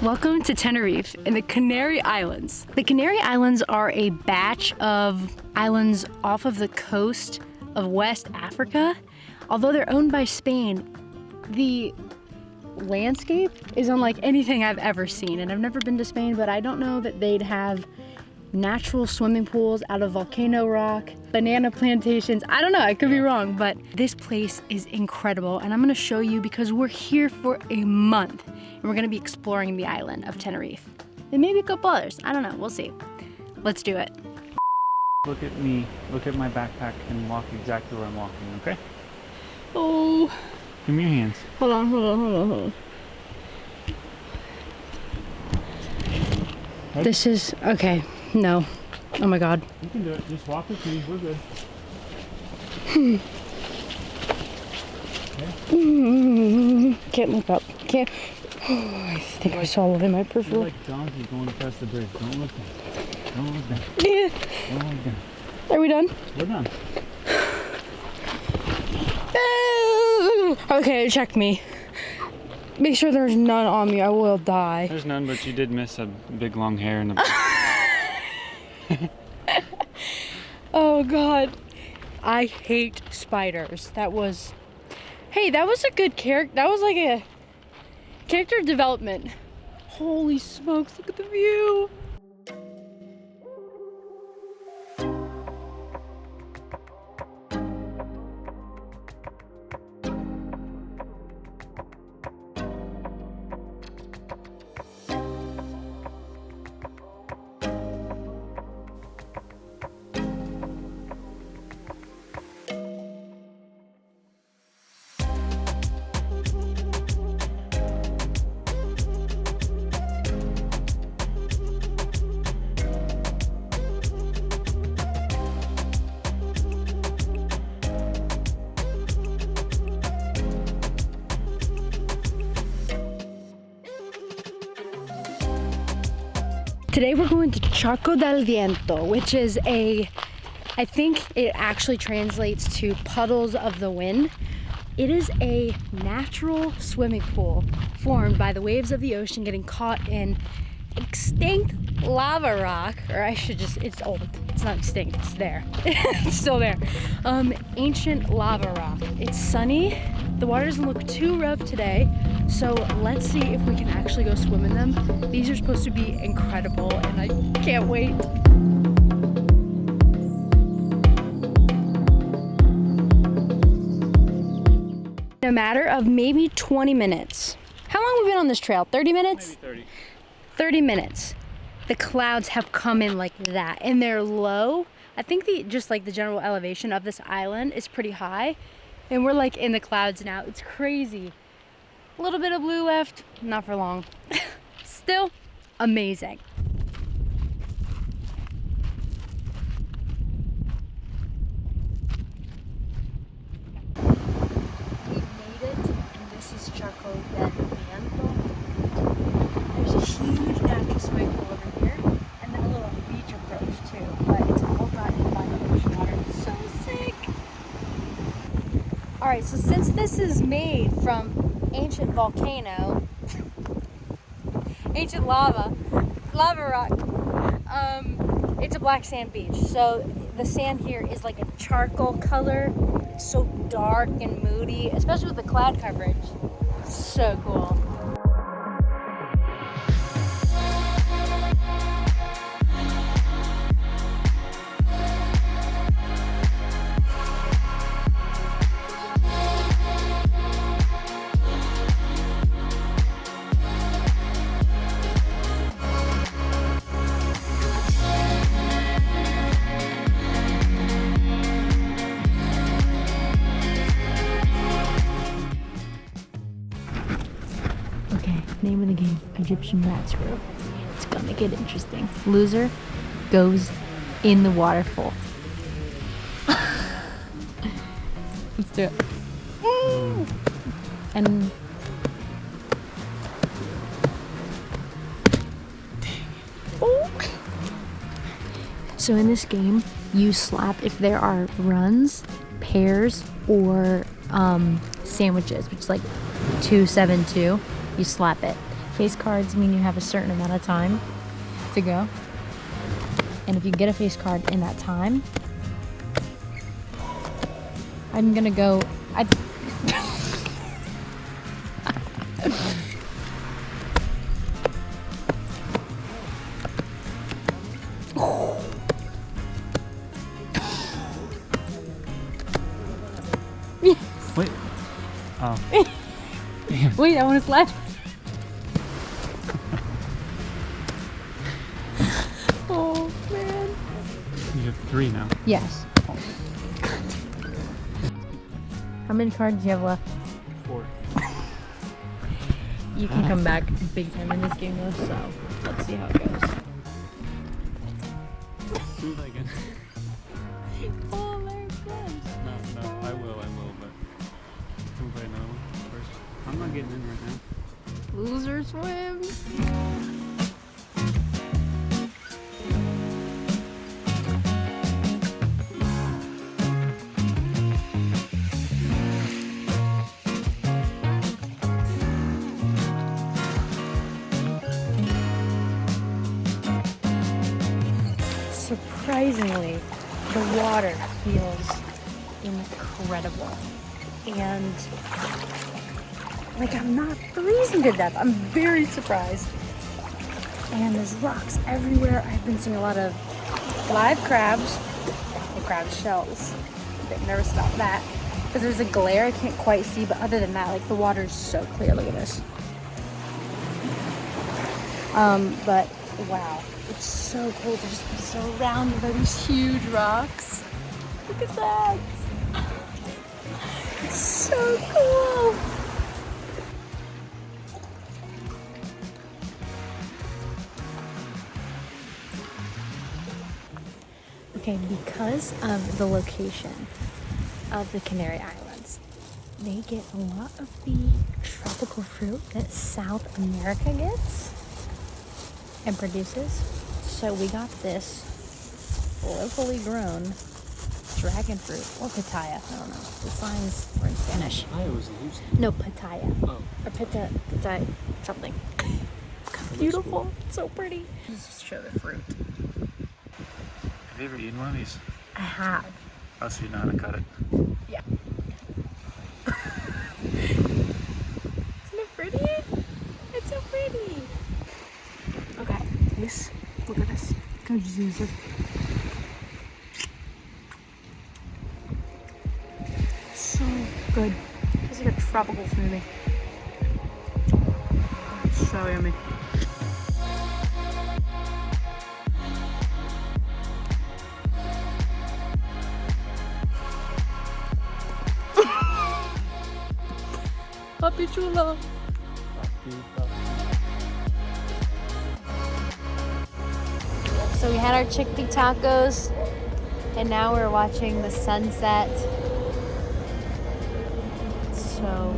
Welcome to Tenerife in the Canary Islands. The Canary Islands are a batch of islands off of the coast of West Africa. Although they're owned by Spain, the landscape is unlike anything I've ever seen. And I've never been to Spain, but I don't know that they'd have natural swimming pools out of volcano rock, banana plantations. I don't know, I could be wrong, but this place is incredible. And I'm gonna show you because we're here for a month and we're gonna be exploring the island of Tenerife. And maybe a couple others, I don't know, we'll see. Let's do it. Look at me, look at my backpack and walk exactly where I'm walking, okay? Oh. Give me your hands. Hold on. Right. This is, okay, no. Oh my God. You can do it, just walk with me, we're good. Okay. Can't look up, can't. Oh, I think I swallowed in my You're peripheral. like donkey going across the bridge, don't look down. Don't look down. Yeah. Don't look down. Are we done? We're done. Okay, check me. Make sure there's none on me, I will die. There's none, but you did miss a big long hair and a... Oh God. I hate spiders. That was, hey, that was a good character. That was like a character development. Holy smokes, look at the view. Today we're going to Charco del Viento, which is I think it actually translates to puddles of the wind. It is a natural swimming pool formed by the waves of the ocean getting caught in extinct lava rock, or it's old. It's not extinct, it's there. It's still there. Ancient lava rock. It's sunny. The water doesn't look too rough today, so let's see if we can actually go swim in them. These are supposed to be incredible, and I can't wait. In a matter of maybe 20 minutes. How long have we been on this trail? 30 minutes? Maybe 30. 30 minutes. The clouds have come in like that, and they're low. I think just like the general elevation of this island is pretty high, and we're like in the clouds now. It's crazy. A little bit of blue left, not for long. Still amazing. We made it, and this is Charco del Viento. There's a huge natural swimming pool over here, and then a little beach approach too, but it's all got in by the ocean water. It's so sick. All right, so since this is made from ancient volcano, ancient lava rock, it's a black sand beach. So the sand here is like a charcoal color, so dark and moody, especially with the cloud coverage. So cool. Name of the game, Egyptian rat screw. It's gonna get interesting. Loser goes in the waterfall. Let's do it. And oh. So in this game, you slap if there are runs, pairs, or sandwiches, which is like 2, 7, 2. You slap it. Face cards mean you have a certain amount of time to go. And if you get a face card in that time, I'm gonna go. Wait. Oh. Wait, I want to slide. Oh man. You have 3 now. Yes. Oh. How many cards do you have left? 4. You can come back big time in this game though, so let's see how it goes. Do that again. Oh, very close. No, I will, but can we play another one first? I'm not getting in right now. Loser swims. Surprisingly, the water feels incredible. And like I'm not freezing to death. I'm very surprised. And there's rocks everywhere. I've been seeing a lot of live crabs and crab shells. I'm a bit nervous about that because there's a glare I can't quite see, but other than that, like the water is so clear. Look at this. But wow, it's so cool to just be surrounded by these huge rocks. Look at that. It's so cool. Okay, because of the location of the Canary Islands, they get a lot of the tropical fruit that South America gets and produces. So we got this locally grown dragon fruit or pitaya. I don't know. The signs were in Spanish. I was loose. No, pitaya. Oh. Or pitaya, something. Beautiful. Cool. It's so pretty. Just show the fruit. Have you ever eaten one of these? I have. Oh, so you know how to cut it. Yeah. Isn't it pretty? It's so pretty. Okay, this. Look at this. Go use it. So good. It's like a tropical smoothie. It's so yummy. Papi chulo. So we had our chickpea tacos, and now we're watching the sunset. So